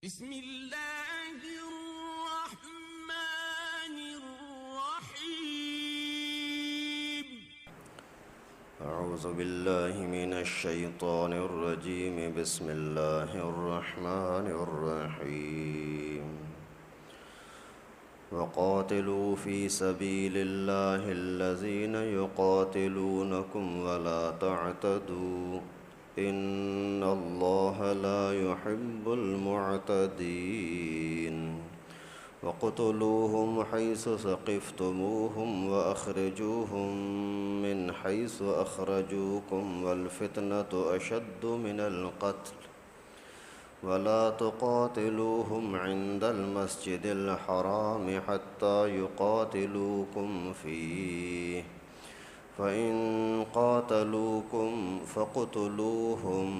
بسم اللہ الرحمن الرحیم اعوذ باللہ من الشیطان الرجیم بسم اللہ الرحمن الرحیم وقاتلوا فی سبیل اللہ الذین یقاتلونکم ولا تعتدوا ان اللہ لا يحب المعتدین وقتلوهم حيث ثقفتموهم وأخرجوهم من حيث أخرجوكم والفتنة أشد من القتل ولا تقاتلوهم عند المسجد الحرام حتى يقاتلوكم فيه فإن قاتلوكم فاقتلوهم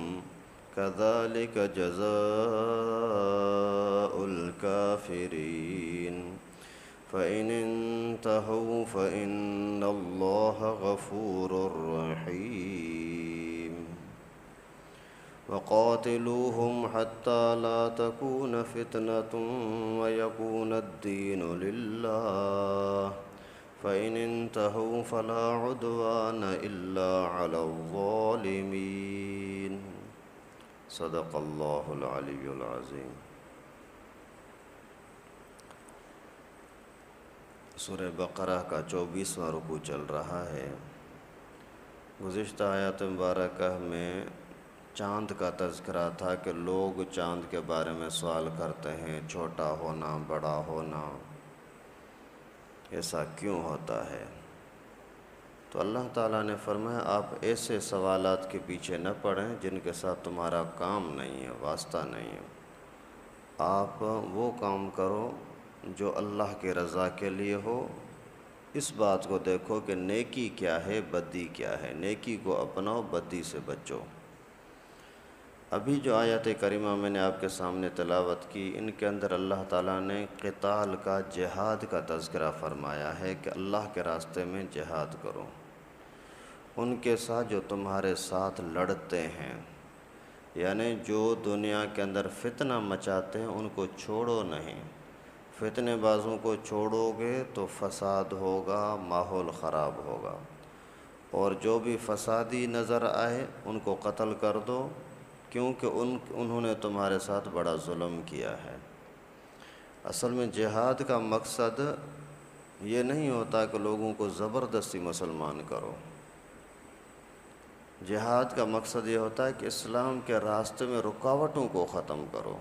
كذلك جزاء الكافرين فإن انتهوا فإن الله غفور رحيم وقاتلوهم حتى لا تكون فتنة ويكون الدين لله فإن انتهوا فلا عدوان إلا على الظالمين صدق اللہ العلی العظیم۔ سورہ بقرہ کا 24واں رکوع چل رہا ہے۔ گزشتہ آیات مبارکہ میں چاند کا تذکرہ تھا کہ لوگ چاند کے بارے میں سوال کرتے ہیں، چھوٹا ہونا، بڑا ہونا، ایسا کیوں ہوتا ہے؟ تو اللہ تعالیٰ نے فرمایا آپ ایسے سوالات کے پیچھے نہ پڑیں جن کے ساتھ تمہارا کام نہیں ہے، واسطہ نہیں ہے۔ آپ وہ کام کرو جو اللہ کی رضا کے لیے ہو۔ اس بات کو دیکھو کہ نیکی کیا ہے، بدی کیا ہے، نیکی کو اپناؤ، بدی سے بچو۔ ابھی جو آیت کریمہ میں نے آپ کے سامنے تلاوت کی، ان کے اندر اللہ تعالیٰ نے قتال کا، جہاد کا تذکرہ فرمایا ہے کہ اللہ کے راستے میں جہاد کرو۔ ان کے ساتھ جو تمہارے ساتھ لڑتے ہیں، یعنی جو دنیا کے اندر فتنہ مچاتے ہیں، ان کو چھوڑو نہیں۔ فتنے بازوں کو چھوڑو گے تو فساد ہوگا، ماحول خراب ہوگا، اور جو بھی فسادی نظر آئے ان کو قتل کر دو، کیونکہ انہوں نے تمہارے ساتھ بڑا ظلم کیا ہے۔ اصل میں جہاد کا مقصد یہ نہیں ہوتا کہ لوگوں کو زبردستی مسلمان کرو۔ جہاد کا مقصد یہ ہوتا ہے کہ اسلام کے راستے میں رکاوٹوں کو ختم کرو۔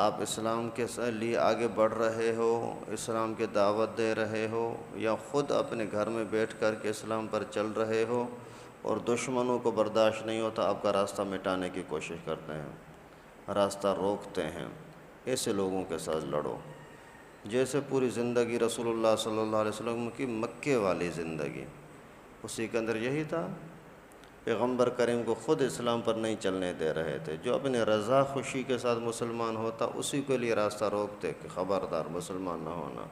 آپ اسلام کے لیے آگے بڑھ رہے ہو، اسلام کی دعوت دے رہے ہو، یا خود اپنے گھر میں بیٹھ کر کے اسلام پر چل رہے ہو اور دشمنوں کو برداشت نہیں ہوتا، آپ کا راستہ مٹانے کی کوشش کرتے ہیں، راستہ روکتے ہیں، ایسے لوگوں کے ساتھ لڑو۔ جیسے پوری زندگی رسول اللہ صلی اللہ علیہ وسلم کی مکے والی زندگی، اسی کے اندر یہی تھا۔ پیغمبر کریم کو خود اسلام پر نہیں چلنے دے رہے تھے، جو اپنے رضا خوشی کے ساتھ مسلمان ہوتا اسی کے لیے راستہ روکتے کہ خبردار مسلمان نہ ہونا۔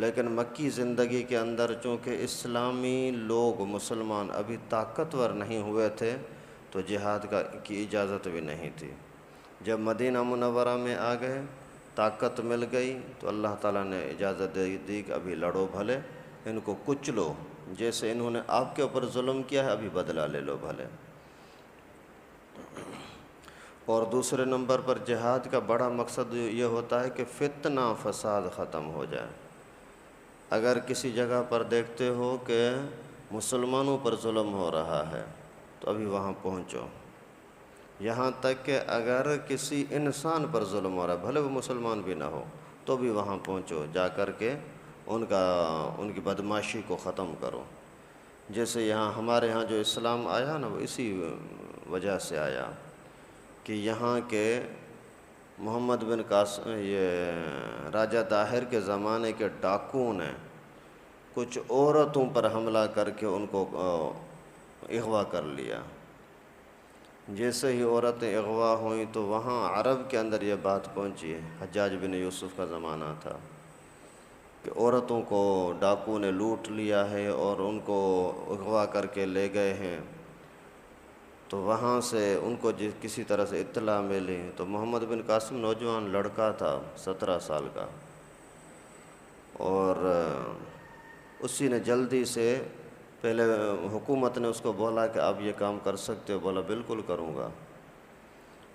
لیکن مکی زندگی کے اندر چونکہ اسلامی لوگ مسلمان ابھی طاقتور نہیں ہوئے تھے تو جہاد کی اجازت بھی نہیں تھی۔ جب مدینہ منورہ میں آ گئے، طاقت مل گئی تو اللہ تعالیٰ نے اجازت دے دی کہ ابھی لڑو بھلے، ان کو کچلو، جیسے انہوں نے آپ کے اوپر ظلم کیا ہے ابھی بدلہ لے لو بھلے۔ اور دوسرے نمبر پر جہاد کا بڑا مقصد یہ ہوتا ہے کہ فتنہ فساد ختم ہو جائے۔ اگر کسی جگہ پر دیکھتے ہو کہ مسلمانوں پر ظلم ہو رہا ہے تو ابھی وہاں پہنچو۔ یہاں تک کہ اگر کسی انسان پر ظلم ہو رہا ہے، بھلے وہ مسلمان بھی نہ ہو، تو بھی وہاں پہنچو، جا کر کے ان کی بدماشی کو ختم کرو۔ جیسے یہاں ہمارے ہاں جو اسلام آیا نا، وہ اسی وجہ سے آیا کہ یہاں کے محمد بن قاسم، یہ راجہ طاہر کے زمانے کے ڈاکوؤں نے کچھ عورتوں پر حملہ کر کے ان کو اغوا کر لیا۔ جیسے ہی عورتیں اغوا ہوئیں تو وہاں عرب کے اندر یہ بات پہنچی ہے، حجاج بن یوسف کا زمانہ تھا، کہ عورتوں کو ڈاکو نے لوٹ لیا ہے اور ان کو اغوا کر کے لے گئے ہیں۔ تو وہاں سے ان کو کسی طرح سے اطلاع ملی تو محمد بن قاسم نوجوان لڑکا تھا 17 سال کا، اور اسی نے جلدی سے پہلے حکومت نے اس کو بولا کہ آپ یہ کام کر سکتے ہو، بولا بالکل کروں گا۔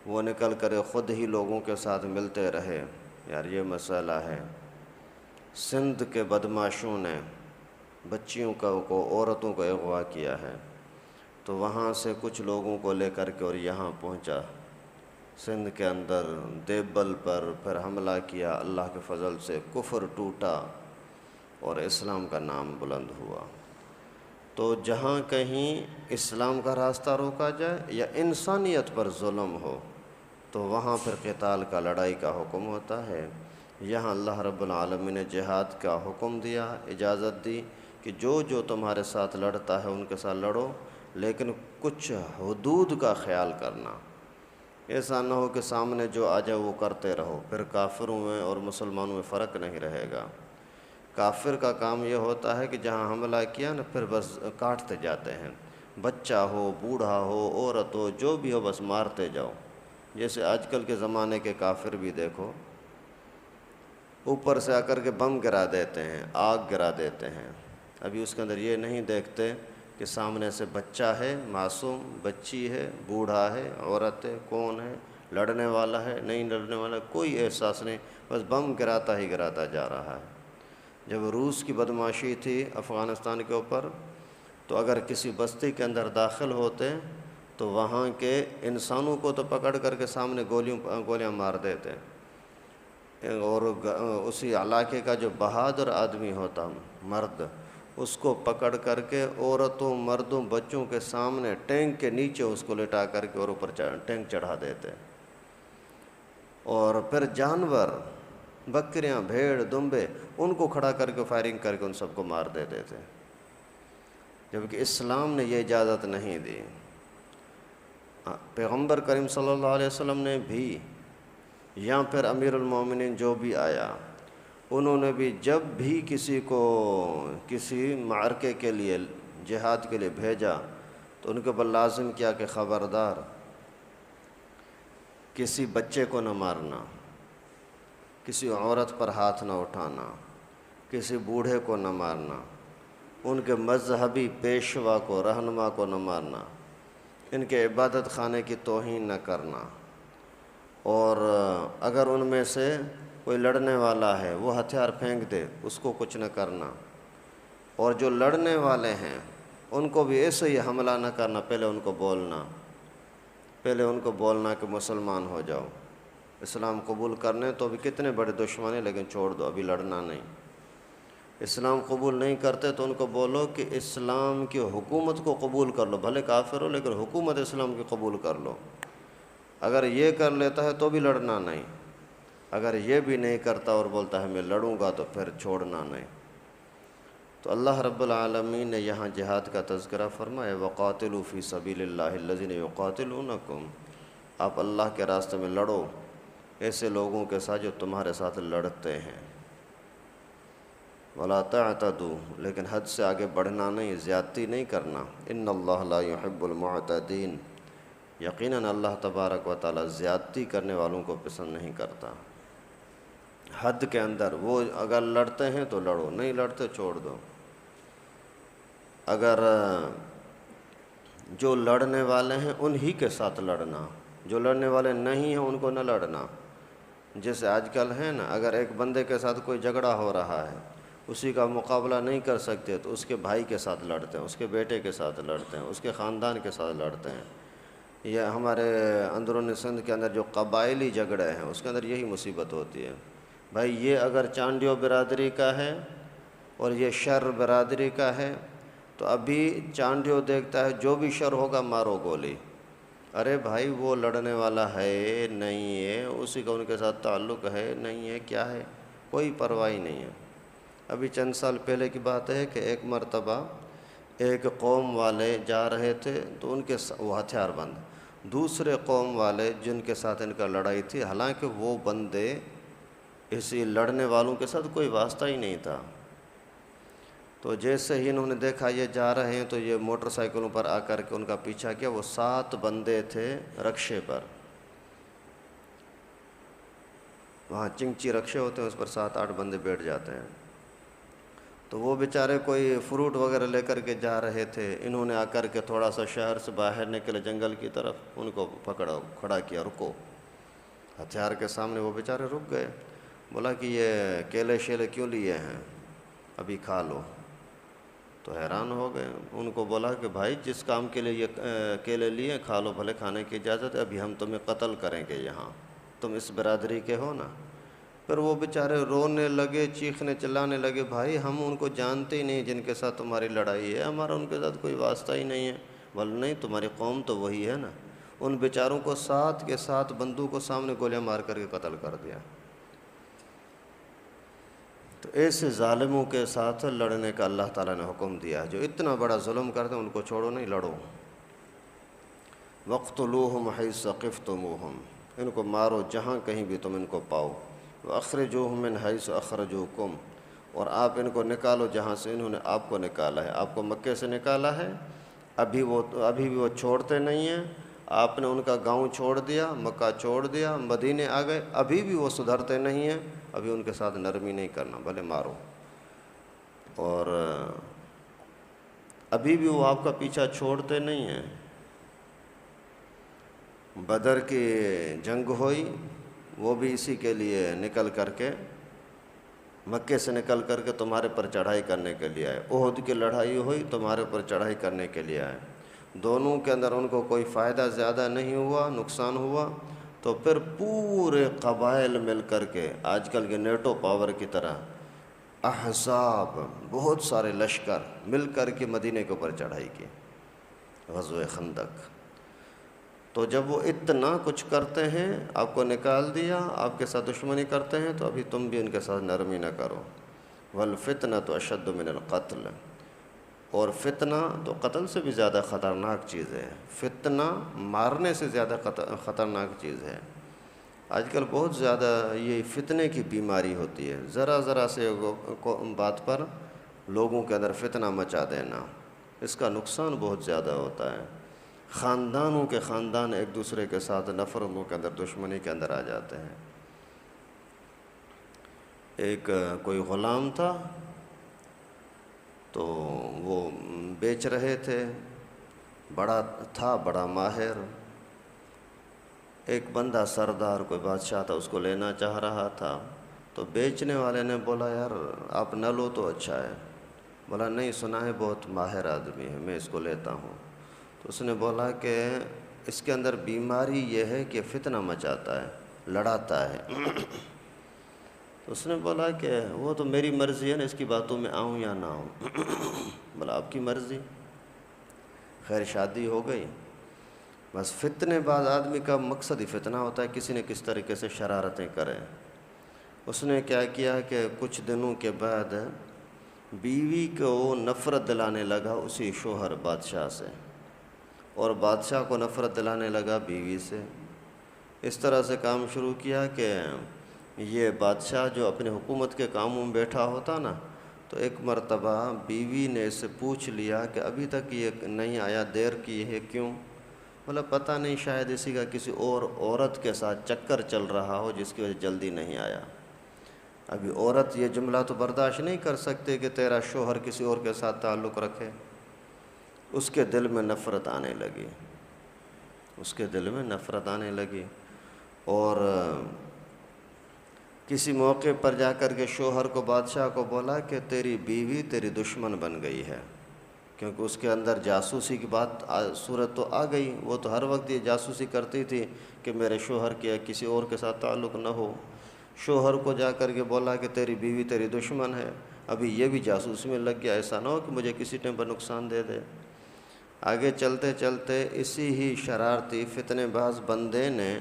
وہ نکل کر خود ہی لوگوں کے ساتھ ملتے رہے، یار یہ مسئلہ ہے، سندھ کے بدماشوں نے بچیوں کو عورتوں کو اغوا کیا ہے، تو وہاں سے کچھ لوگوں کو لے کر کے اور یہاں پہنچا سندھ کے اندر، دیوبل پر پھر حملہ کیا، اللہ کے فضل سے کفر ٹوٹا اور اسلام کا نام بلند ہوا۔ تو جہاں کہیں اسلام کا راستہ روکا جائے یا انسانیت پر ظلم ہو تو وہاں پھر قتال کا، لڑائی کا حکم ہوتا ہے۔ یہاں اللہ رب العالمین نے جہاد کا حکم دیا، اجازت دی کہ جو تمہارے ساتھ لڑتا ہے ان کے ساتھ لڑو، لیکن کچھ حدود کا خیال کرنا، ایسا نہ ہو کہ سامنے جو آ جائے وہ کرتے رہو، پھر کافروں میں اور مسلمانوں میں فرق نہیں رہے گا۔ کافر کا کام یہ ہوتا ہے کہ جہاں حملہ کیا نا پھر بس کاٹتے جاتے ہیں، بچہ ہو، بوڑھا ہو، عورت ہو، جو بھی ہو بس مارتے جاؤ۔ جیسے آج کل کے زمانے کے کافر بھی دیکھو، اوپر سے آ کر کے بم گرا دیتے ہیں، آگ گرا دیتے ہیں، ابھی اس کے اندر یہ نہیں دیکھتے کہ سامنے سے بچہ ہے، معصوم بچی ہے، بوڑھا ہے، عورت ہے، کون ہے، لڑنے والا ہے نہیں لڑنے والا، کوئی احساس نہیں، بس بم گراتا ہی گراتا جا رہا ہے۔ جب روس کی بدماشی تھی افغانستان کے اوپر، تو اگر کسی بستی کے اندر داخل ہوتے تو وہاں کے انسانوں کو تو پکڑ کر کے سامنے گولیاں مار دیتے، اور اسی علاقے کا جو بہادر آدمی ہوتا مرد، اس کو پکڑ کر کے عورتوں، مردوں، بچوں کے سامنے ٹینک کے نیچے اس کو لٹا کر کے اور اوپر ٹینک چڑھا دیتے، اور پھر جانور، بکریاں، بھیڑ، دمبے، ان کو کھڑا کر کے فائرنگ کر کے ان سب کو مار دیتے تھے، جبکہ اسلام نے یہ اجازت نہیں دی۔ پیغمبر کریم صلی اللہ علیہ وسلم نے بھی، یا پھر امیر المومنین جو بھی آیا، انہوں نے بھی جب بھی کسی کو کسی معرکے کے لیے، جہاد کے لیے بھیجا تو ان کے پر لازم کیا کہ خبردار کسی بچے کو نہ مارنا، کسی عورت پر ہاتھ نہ اٹھانا، کسی بوڑھے کو نہ مارنا، ان کے مذہبی پیشوا کو، رہنما کو نہ مارنا، ان کے عبادت خانے کی توہین نہ کرنا، اور اگر ان میں سے کوئی لڑنے والا ہے وہ ہتھیار پھینک دے اس کو کچھ نہ کرنا، اور جو لڑنے والے ہیں ان کو بھی ایسے ہی حملہ نہ کرنا، پہلے ان کو بولنا کہ مسلمان ہو جاؤ، اسلام قبول کرنے تو ابھی کتنے بڑے دشمن ہیں لیکن چھوڑ دو، ابھی لڑنا نہیں۔ اسلام قبول نہیں کرتے تو ان کو بولو کہ اسلام کی حکومت کو قبول کر لو، بھلے کافر ہو لیکن حکومت اسلام کی قبول کر لو۔ اگر یہ کر لیتا ہے تو بھی لڑنا نہیں، اگر یہ بھی نہیں کرتا اور بولتا ہے میں لڑوں گا تو پھر چھوڑنا نہیں۔ تو اللہ رب العالمین نے یہاں جہاد کا تذکرہ فرمایا، وَقَاتِلُوا فِي سَبِيلِ اللَّهِ الَّذِينَ يُقَاتِلُونَكُمْ، آپ اللہ کے راستے میں لڑو ایسے لوگوں کے ساتھ جو تمہارے ساتھ لڑتے ہیں، وَلَا تَعْتَدُوا، لیکن حد سے آگے بڑھنا نہیں، زیادتی نہیں کرنا، إِنَّ اللَّهَ لَا يُحِبُّ الْمُعْتَدِينَ، یقیناً اللہ تبارک و تعالیٰ زیادتی کرنے والوں کو پسند نہیں کرتا۔ حد کے اندر، وہ اگر لڑتے ہیں تو لڑو، نہیں لڑتے چھوڑ دو۔ اگر جو لڑنے والے ہیں انہی کے ساتھ لڑنا، جو لڑنے والے نہیں ہیں ان کو نہ لڑنا۔ جیسے آج کل ہے نا، اگر ایک بندے کے ساتھ کوئی جھگڑا ہو رہا ہے، اسی کا مقابلہ نہیں کر سکتے تو اس کے بھائی کے ساتھ لڑتے ہیں، اس کے بیٹے کے ساتھ لڑتے ہیں، اس کے خاندان کے ساتھ لڑتے ہیں۔ یہ ہمارے اندرون سندھ کے اندر جو قبائلی جھگڑے ہیں اس کے اندر یہی مصیبت ہوتی ہے۔ بھائی یہ اگر چانڈیو برادری کا ہے اور یہ شر برادری کا ہے تو ابھی چانڈیو دیکھتا ہے جو بھی شر ہوگا مارو گولی، ارے بھائی وہ لڑنے والا ہے نہیں ہے، اسی کا ان کے ساتھ تعلق ہے نہیں ہے، کیا ہے، کوئی پرواہ نہیں ہے۔ ابھی چند سال پہلے کی بات ہے کہ ایک مرتبہ ایک قوم والے جا رہے تھے تو ان کے وہ ہتھیار بند، دوسرے قوم والے جن کے ساتھ ان کا لڑائی تھی، حالانکہ وہ بندے اسی لڑنے والوں کے ساتھ کوئی واسطہ ہی نہیں تھا، تو جیسے ہی انہوں نے دیکھا یہ جا رہے ہیں تو یہ موٹر سائیکلوں پر آ کر کے ان کا پیچھا کیا. وہ 7 بندے تھے رکشے پر، وہاں چنگچی رکشے ہوتے ہیں، اس پر 7-8 بندے بیٹھ جاتے ہیں. تو وہ بیچارے کوئی فروٹ وغیرہ لے کر کے جا رہے تھے. انہوں نے آ کر کے تھوڑا سا شہر سے باہر نکلے جنگل کی طرف، ان کو پکڑا، کھڑا کیا، رکو. ہتھیار کے سامنے وہ بیچارے رک گئے. بولا کہ یہ کیلے شیلے کیوں لیے ہیں، ابھی کھا لو. تو حیران ہو گئے. ان کو بولا کہ بھائی جس کام کے لیے یہ کیلے لیے کھا لو، بھلے کھانے کی اجازت ہے، ابھی ہم تمہیں قتل کریں گے، یہاں تم اس برادری کے ہو نا. پھر وہ بیچارے رونے لگے، چیخنے چلانے لگے، بھائی ہم ان کو جانتے ہی نہیں جن کے ساتھ تمہاری لڑائی ہے، ہمارا ان کے ساتھ کوئی واسطہ ہی نہیں ہے. بولے نہیں، تمہاری قوم تو وہی ہے نا. ان بیچاروں کو 7 کے 7 بندوق کو سامنے گولیاں مار کر کے قتل کر دیا. تو ایسے ظالموں کے ساتھ لڑنے کا اللہ تعالیٰ نے حکم دیا. جو اتنا بڑا ظلم کرتے ہیں ان کو چھوڑو نہیں، لڑو. وَاقْتُلُوهُمْ حَيْثُ ثَقِفْتُمُوهُمْ، ان کو مارو جہاں کہیں بھی تم ان کو پاؤ. وَأَخْرِجُوهُمْ مِنْ حَيْثُ أَخْرَجُوكُمْ، اور آپ ان کو نکالو جہاں سے انہوں نے آپ کو نکالا ہے. آپ کو مکے سے نکالا ہے، ابھی بھی وہ چھوڑتے نہیں ہیں. آپ نے ان کا گاؤں چھوڑ دیا، مکہ چھوڑ دیا، مدینے آ گئے، ابھی بھی وہ سدھرتے نہیں ہیں. ابھی ان کے ساتھ نرمی نہیں کرنا، بھلے مارو. اور ابھی بھی وہ آپ کا پیچھا چھوڑتے نہیں ہیں. بدر کی جنگ ہوئی، وہ بھی اسی کے لیے نکل کر کے، مکے سے نکل کر کے تمہارے پر چڑھائی کرنے کے لیے آئے. احد کی لڑائی ہوئی، تمہارے پر چڑھائی کرنے کے لیے آئے. دونوں کے اندر ان کو کوئی فائدہ زیادہ نہیں ہوا، نقصان ہوا. تو پھر پورے قبائل مل کر کے، آج کل کے نیٹو پاور کی طرح احزاب، بہت سارے لشکر مل کر کے مدینے کے اوپر چڑھائی کی، غزوہ خندق. تو جب وہ اتنا کچھ کرتے ہیں، آپ کو نکال دیا، آپ کے ساتھ دشمنی کرتے ہیں، تو ابھی تم بھی ان کے ساتھ نرمی نہ کرو. وَالْفِتْنَةُ أَشَدُّ مِنَ الْقَتْلِ، اور فتنہ تو قتل سے بھی زیادہ خطرناک چیز ہے. فتنہ مارنے سے زیادہ خطرناک چیز ہے. آج کل بہت زیادہ یہ فتنے کی بیماری ہوتی ہے. ذرا سے بات پر لوگوں کے اندر فتنہ مچا دینا، اس کا نقصان بہت زیادہ ہوتا ہے. خاندانوں کے خاندان ایک دوسرے کے ساتھ نفرتوں کے اندر، دشمنی کے اندر آ جاتے ہیں. ایک کوئی غلام تھا، تو وہ بیچ رہے تھے، بڑا ماہر. ایک بندہ سردار، کوئی بادشاہ تھا، اس کو لینا چاہ رہا تھا. تو بیچنے والے نے بولا یار آپ نہ لو تو اچھا ہے. بولا نہیں، سنا ہے بہت ماہر آدمی ہے، میں اس کو لیتا ہوں. تو اس نے بولا کہ اس کے اندر بیماری یہ ہے کہ فتنہ مچاتا ہے، لڑاتا ہے. تو اس نے بولا کہ وہ تو میری مرضی ہے نا، اس کی باتوں میں آؤں یا نہ آؤں. بولا آپ کی مرضی. خیر شادی ہو گئی. بس فتنے باز آدمی کا مقصد ہی فتنہ ہوتا ہے، کسی نے کس طریقے سے شرارتیں کریں. اس نے کیا کیا کہ کچھ دنوں کے بعد بیوی کو نفرت دلانے لگا اسی شوہر بادشاہ سے، اور بادشاہ کو نفرت دلانے لگا بیوی سے. اس طرح سے کام شروع کیا کہ یہ بادشاہ جو اپنے حکومت کے کاموں میں بیٹھا ہوتا نا، تو ایک مرتبہ بیوی نے اس سے پوچھ لیا کہ ابھی تک یہ نہیں آیا، دیر کی ہے کیوں؟ بولا پتہ نہیں، شاید اسی کا کسی اور عورت کے ساتھ چکر چل رہا ہو جس کی وجہ جلدی نہیں آیا. ابھی عورت یہ جملہ تو برداشت نہیں کر سکتے کہ تیرا شوہر کسی اور کے ساتھ تعلق رکھے. اس کے دل میں نفرت آنے لگی. اور کسی موقع پر جا کر کے شوہر کو، بادشاہ کو بولا کہ تیری بیوی تیری دشمن بن گئی ہے، کیونکہ اس کے اندر جاسوسی کی صورت تو آ گئی. وہ تو ہر وقت یہ جاسوسی کرتی تھی کہ میرے شوہر کے کسی اور کے ساتھ تعلق نہ ہو. شوہر کو جا کر کے بولا کہ تیری بیوی تیری دشمن ہے، ابھی یہ بھی جاسوسی میں لگ گیا، ایسا نہ ہو کہ مجھے کسی ٹائم پر نقصان دے دے. آگے چلتے چلتے اسی ہی شرارتی فتنے باز بندے نے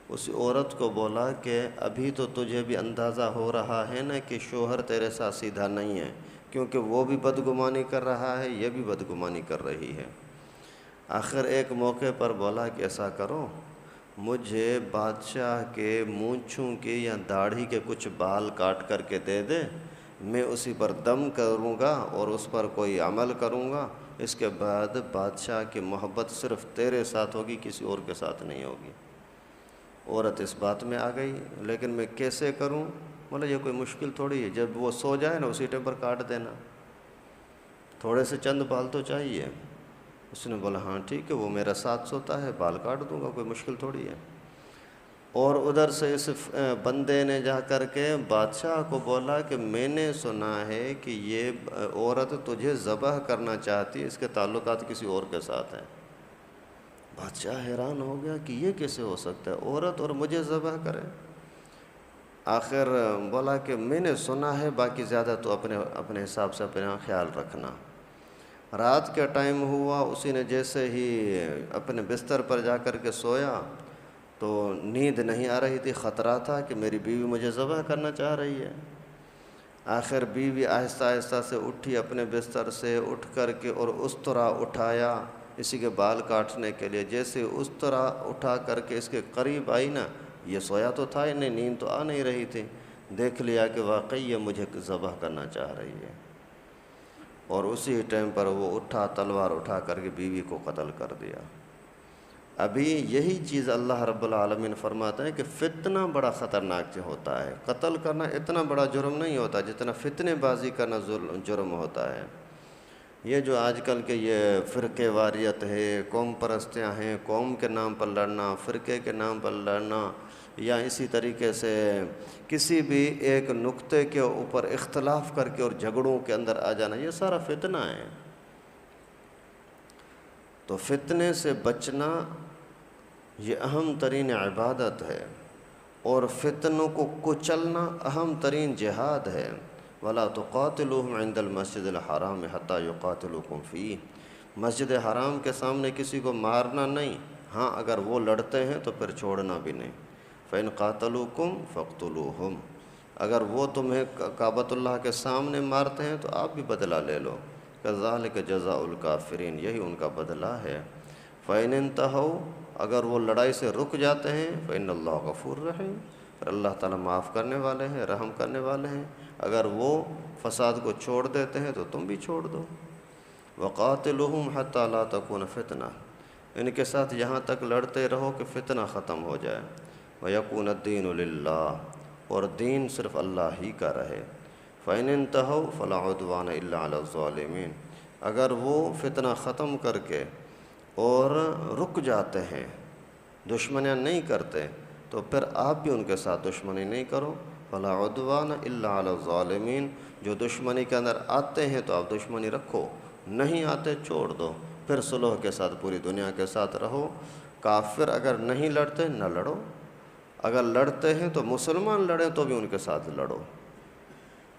اس عورت کو بولا کہ ابھی تو تجھے بھی اندازہ ہو رہا ہے نا کہ شوہر تیرے ساتھ سیدھا نہیں ہے، کیونکہ وہ بھی بدگمانی کر رہا ہے، یہ بھی بدگمانی کر رہی ہے. آخر ایک موقع پر بولا کہ ایسا کرو، مجھے بادشاہ کے مونچھوں کے یا داڑھی کے کچھ بال کاٹ کر کے دے دے، میں اسی پر دم کروں گا اور اس پر کوئی عمل کروں گا، اس کے بعد بادشاہ کی محبت صرف تیرے ساتھ ہوگی، کسی اور کے ساتھ نہیں ہوگی۔ عورت اس بات میں آ گئی، لیکن میں کیسے کروں؟ بولا یہ کوئی مشکل تھوڑی ہے، جب وہ سو جائے نا اسی ٹائم پر کاٹ دینا، تھوڑے سے چند بال تو چاہیے۔ اس نے بولا ہاں ٹھیک ہے، وہ میرا ساتھ سوتا ہے، بال کاٹ دوں گا، کوئی مشکل تھوڑی ہے۔ اور ادھر سے اس بندے نے جا کر کے بادشاہ کو بولا کہ میں نے سنا ہے کہ یہ عورت تجھے ذبح کرنا چاہتی ہے، اس کے تعلقات کسی اور کے ساتھ ہیں۔ بادشاہ حیران ہو گیا کہ یہ کیسے ہو سکتا ہے، عورت اور مجھے ذبح کرے۔ آخر بولا کہ میں نے سنا ہے، باقی زیادہ تو اپنے حساب سے اپنا خیال رکھنا۔ رات کا ٹائم ہوا، اسی نے جیسے ہی اپنے بستر پر جا کر کے سویا تو نیند نہیں آ رہی تھی، خطرہ تھا کہ میری بیوی مجھے ذبح کرنا چاہ رہی ہے۔ آخر بیوی آہستہ آہستہ سے اٹھی اپنے بستر سے، اٹھ کر کے اور اس طرح اٹھایا اسی کے بال کاٹنے کے لیے۔ جیسے اس طرح اٹھا کر کے اس کے قریب آئی نا، یہ سویا تو تھا ہی نہیں، نیند تو آ نہیں رہی تھی، دیکھ لیا کہ واقعی یہ مجھے ذبح کرنا چاہ رہی ہے۔ اور اسی ٹائم پر وہ اٹھا، تلوار اٹھا کر کے بیوی کو قتل کر دیا۔ ابھی یہی چیز اللہ رب العالمین فرماتا ہے کہ فتنہ بڑا خطرناک ہوتا ہے۔ قتل کرنا اتنا بڑا جرم نہیں ہوتا جتنا فتنے بازی کرنا جرم ہوتا ہے۔ یہ جو آج کل کے یہ فرقے واریت ہے، قوم پرستیاں ہیں، قوم کے نام پر لڑنا، فرقے کے نام پر لڑنا، یا اسی طریقے سے کسی بھی ایک نقطے کے اوپر اختلاف کر کے اور جھگڑوں کے اندر آ جانا، یہ سارا فتنہ ہے۔ تو فتنے سے بچنا یہ اہم ترین عبادت ہے، اور فتنوں کو کچلنا اہم ترین جہاد ہے۔ وَلَا تُقَاتِلُوهُمْ عِنْدَ الْمَسْجِدِ الْحَرَامِ حَتَّى يُقَاتِلُوكُمْ فِيهِ۔ مسجد حرام کے سامنے کسی کو مارنا نہیں، ہاں اگر وہ لڑتے ہیں تو پھر چھوڑنا بھی نہیں۔ فَإِنْ قَاتَلُوكُمْ فَاقْتُلُوهُمْ، اگر وہ تمہیں کعبۃ اللہ کے سامنے مارتے ہیں تو آپ بھی بدلہ لے لو۔ كَذَلِكَ جَزَاءُ الْكَافِرِينَ، یہی ان کا بدلہ ہے۔ فَإِنِ انْتَهَوْا، اگر وہ لڑائی سے رک جاتے ہیں، فَإِنَّ اللَّهَ غَفُورٌ رَحِيمٌ، پھر اللہ تعالیٰ معاف کرنے والے ہیں، رحم کرنے والے ہیں۔ اگر وہ فساد کو چھوڑ دیتے ہیں تو تم بھی چھوڑ دو۔ وَقَاتِلُوهُمْ حَتَّى لَا تَكُونَ فِتْنَةٌ، ان کے ساتھ یہاں تک لڑتے رہو کہ فتنہ ختم ہو جائے۔ وَيَكُونَ الدِّينُ لِلَّهِ، اور دین صرف اللہ ہی کا رہے۔ فَإِنِ انْتَهَوْا فَلَا عُدْوَانَ إِلَّا عَلَى الظَّالِمِينَ، اگر وہ فتنہ ختم کر کے اور رک جاتے ہیں، دشمنیاں نہیں کرتے، تو پھر آپ بھی ان کے ساتھ دشمنی نہیں کرو۔ فَلَا عُدْوَانَ إِلَّا عَلَى الظَّالِمِينَ، جو دشمنی کے اندر آتے ہیں تو آپ دشمنی رکھو، نہیں آتے چھوڑ دو، پھر صلح کے ساتھ پوری دنیا کے ساتھ رہو۔ کافر اگر نہیں لڑتے نہ لڑو، اگر لڑتے ہیں تو مسلمان لڑیں تو بھی ان کے ساتھ لڑو۔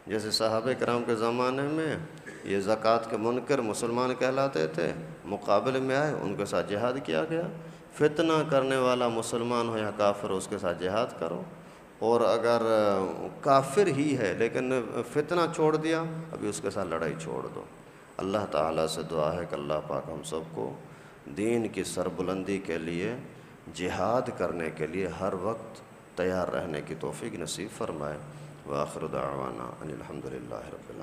جیسے صحابہ کرام کے زمانے میں یہ زکوٰۃ کے منکر مسلمان کہلاتے تھے، مقابلے میں آئے، ان کے ساتھ جہاد کیا گیا۔ فتنہ کرنے والا مسلمان ہو یا کافر، اس کے ساتھ جہاد کرو۔ اور اگر کافر ہی ہے لیکن فتنہ چھوڑ دیا، ابھی اس کے ساتھ لڑائی چھوڑ دو۔ اللہ تعالیٰ سے دعا ہے کہ اللہ پاک ہم سب کو دین کی سربلندی کے لیے، جہاد کرنے کے لیے ہر وقت تیار رہنے کی توفیق نصیب فرمائے۔ وآخر دعوانا ان الحمد للہ رب العالمین۔